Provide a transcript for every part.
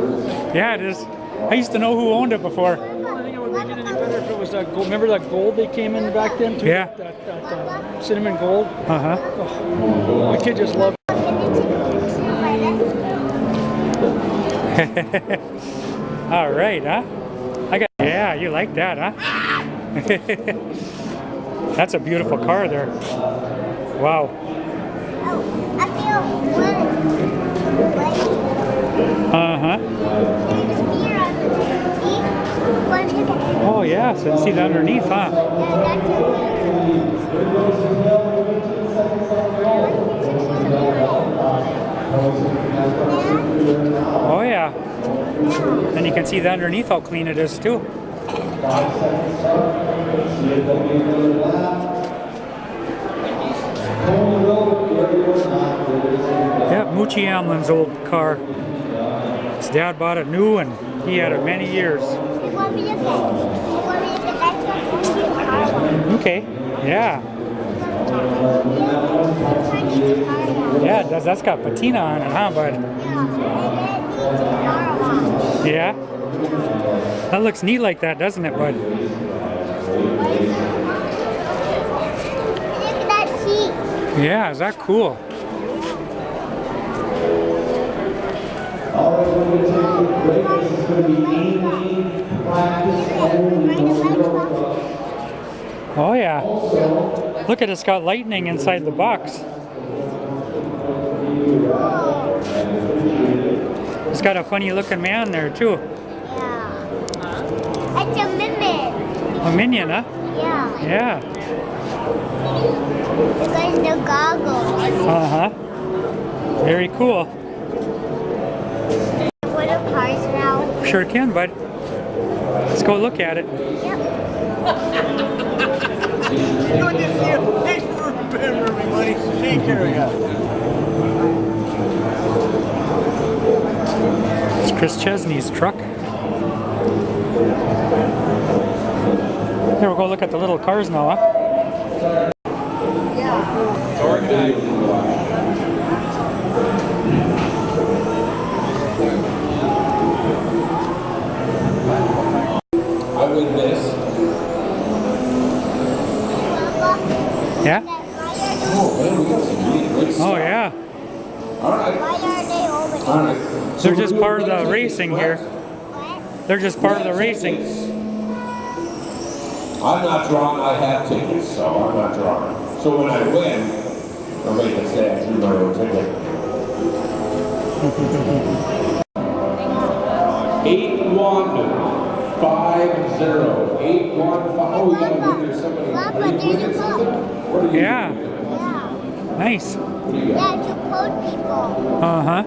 beautiful. Yeah, it is. I used to know who owned it before. I don't think it would make it any better if it was that gold. Remember that gold they came in back then too? Yeah. That cinnamon gold. Uh-huh. Oh, my kid just loved it. All right, huh? Yeah, you like that, huh? That's a beautiful car there. Wow. Uh-huh. Oh yeah, so you see that underneath, huh? Oh yeah. And you can see that underneath how clean it is too. Yeah, Moochie Amlin's old car. His dad bought it new and he had it many years. Okay, yeah. Yeah, it does. That's got patina on it, huh, bud? Yeah. That looks neat like that, doesn't it, bud? Look at that seat. Yeah, is that cool? Oh yeah. Look at it, it's got lightning inside the box. It's got a funny looking man there too. Yeah. It's a minion. A minion, huh? Yeah. Yeah. It got the goggles. Uh-huh. Very cool. For the cars now. Sure can, bud. Let's go look at it. Yep. Good to see you. Thanks for remembering me, buddy. Take care of you. It's Chris Chesney's truck. Here, we'll go look at the little cars now, huh? I win this. Yeah? Oh, man, we got some really good stuff. Oh, yeah. All right. Why are they over there? All right. They're just part of the racing here. What? They're just part of the racing. I'm not drawing, I have tickets, so I'm not drawing. So when I win, nobody can say I drew my own ticket. 8150. 815. Oh, we got a winner. Somebody. Papa, Are you there's a winning book. something? What are you Yeah. winning? Yeah. Nice. What do you got? Yeah, to code people. Uh-huh.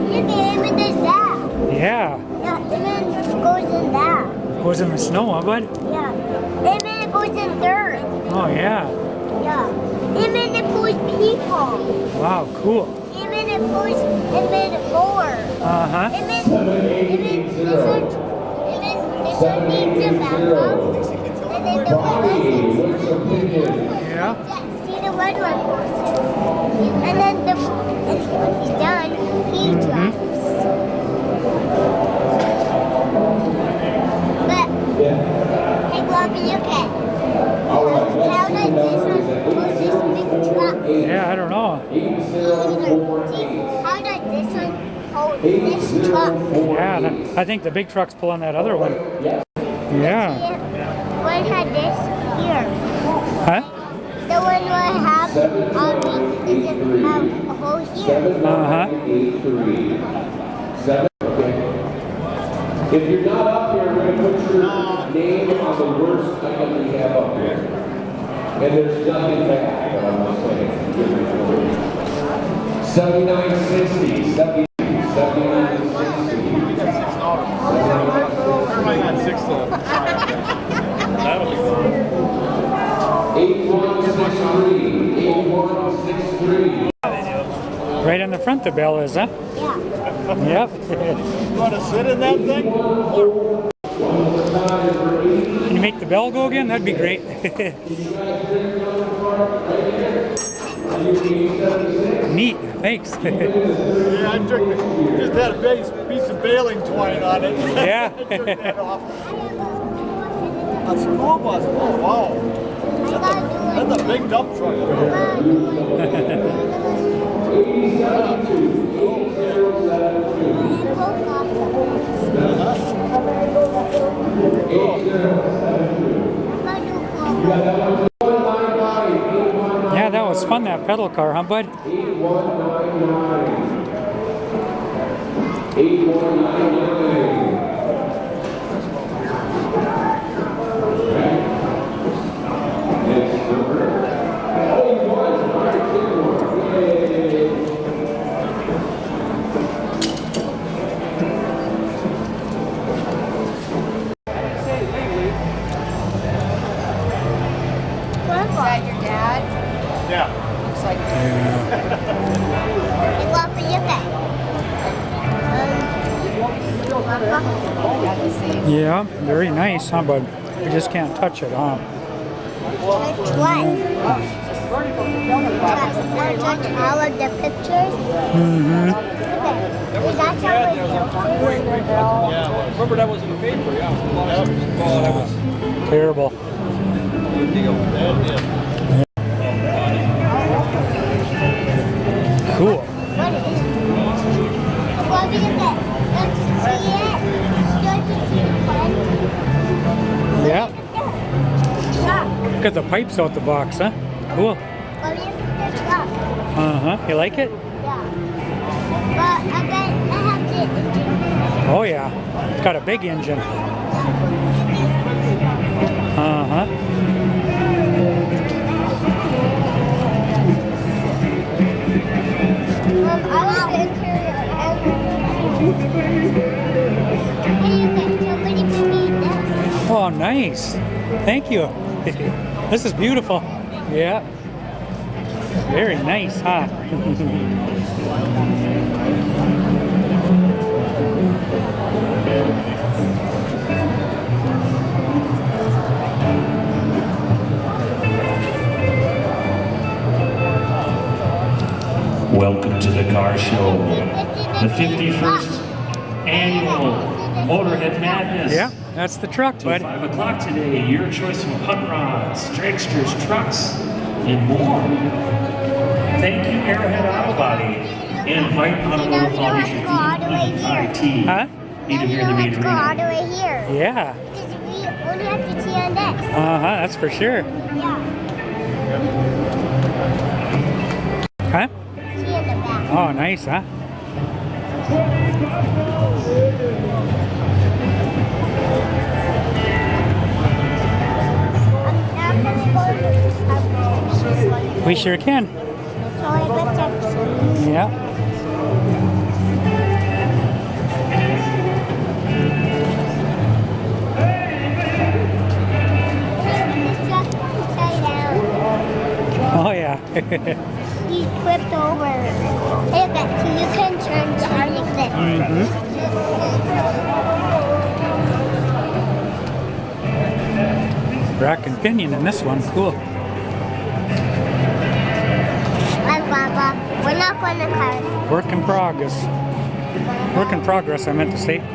Look at him and there's that. Yeah. Yeah, and then it goes in that. Goes in the snow, huh, bud? Yeah. And then it goes in dirt. Oh, yeah. Yeah. And then it goes people. Wow, cool. And then it goes and then more. Uh-huh. And then this one needs a backup. And then the one Yeah. see the red one goes. And then when he's done, he drives. But hey, Bobby, look at how does this one pull this big truck? Yeah, I don't know. How does this one hold this truck? Yeah, I think the big truck's pulling that other one. Yeah. One had this here. Huh? The one will have doesn't have a hole here. Uh-huh. 7. Okay. If you're not up here, we're going to put your name on the worst item we have up here. And there's nothing bad, but I'm just saying. 7960, 7960. Everybody got 6 to that'll be fun. 8163, 8163. Right in the front the bell is, huh? Yeah. Yep. You want to sit in that thing? Can you make the bell go again? That'd be great. neat. Thanks. Yeah, I took it. Just had a big piece of baling twine on it. Yeah. I took that off. A school bus. Oh, wow. That's a big dump truck. Yeah, that was fun, that pedal car, huh, bud? 8199. Is that your dad? Yeah. Looks like Yeah, very nice, huh, bud? You just can't touch it, huh? Touch what? Touch all of the pictures? Mm-hmm. Is that all of the pictures? Yeah. Remember that was in the paper, yeah. Well, that was Terrible. a deal. Bad deal. Cool. What is it? Well, look at it. Don't you see it? Don't you see the pen? Yeah. Truck. Look at the pipes out the box, huh? Cool. Well, look at the truck. Uh-huh. You like it? Yeah. But I bet I have the engine. Oh, yeah. It's got a big engine. Uh-huh. I like the interior and somebody made this. Oh, nice. Thank you. This is beautiful. Yeah. Very nice, huh? Welcome to the car show, the 51st annual Motorhead Madness. Yeah, that's the truck, Till bud. 5 o'clock today, your choice from hot rods, dragsters, trucks, and more. Thank you, Arrowhead Auto Body, and Vite Automotive Foundation for EIT. Huh? Need to hear the Let's main go all arena. the way here. Yeah. Because we only have to see on this. Uh-huh, that's for sure. Yeah. Huh? See in the back. Oh, nice, huh? Now can we go to the We sure can. toilet section? Yeah. This truck upside down. Oh, yeah. He flipped over. Hey, look at you can turn to like this. Rack and pinion in this one. Cool. Baba, we're not going to car. Work in progress. Work in progress, I meant to say. Look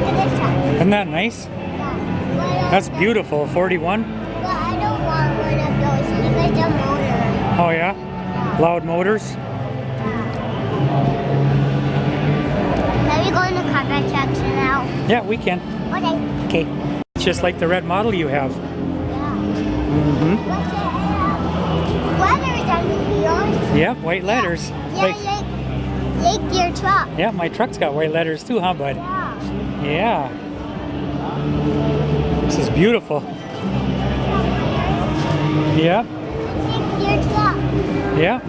at this one. Isn't that nice? Yeah. That's beautiful. 41. But I don't want one of those. You get the motor. Oh, yeah? Loud motors. Are we going to cover section now? Yeah, we can. Okay. Okay. It's just like the red model you have. Yeah. Mm-hmm. What's it? Letters on the wheels. Yeah, white letters. Yeah, like your truck. Yeah, my truck's got white letters too, huh, bud? Yeah. Yeah. This is beautiful. Yeah. Like your truck. Yeah.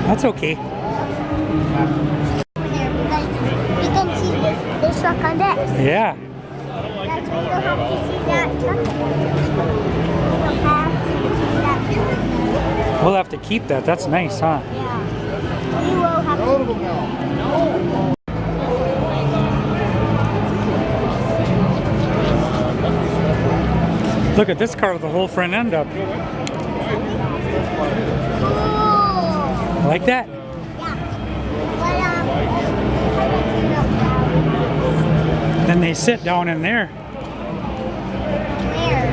That's okay. We can see this truck on this. Yeah. That's why we don't have to see that truck. We don't have to see that truck. We'll have to keep that. That's nice, huh? Yeah. We will have to. Look at this car with the whole front end up. Oh. Like that? Yeah. Then they sit down in there. Where?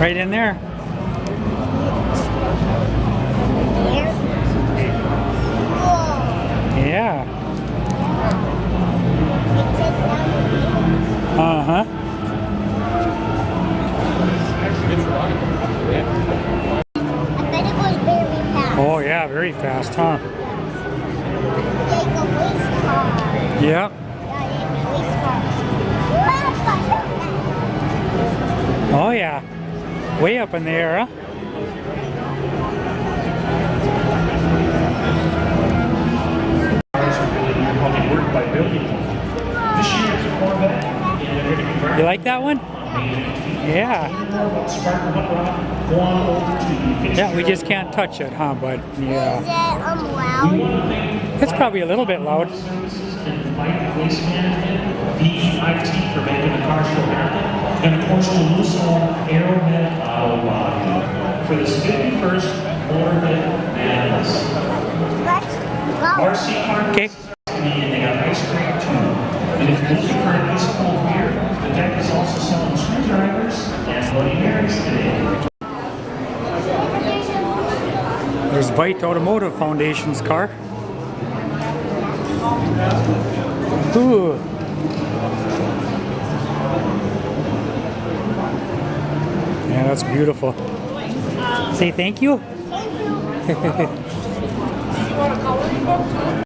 Right in there. Here? Whoa. Yeah. It's down here. Uh-huh. I bet it goes very fast. Oh yeah, very fast, huh? Like a race car. Yeah. Yeah, like a race car. Oh yeah. Way up in the air, huh? Cars are really how they work by building them. This year's Corvette, and they're going to convert You like that one? Yeah. Spartan hot rod, go on over to the finish. Yeah, we just can't touch it, huh? But Is yeah. it loud? It's probably a little bit loud. Services and Fight Waste Management, VEIT for making the car show happen, and of course Duluth's own Arrowhead Auto Body for this 51st MOTORHEAD Madness. Let's go. RC car Okay. and they got ice cream too. And if you're looking for a nice cold beer, the deck is also selling screwdrivers and Bloody Marys today. There's Vite Automotive Foundation's car. Ooh. Yeah, that's beautiful. Say thank you. Thank you.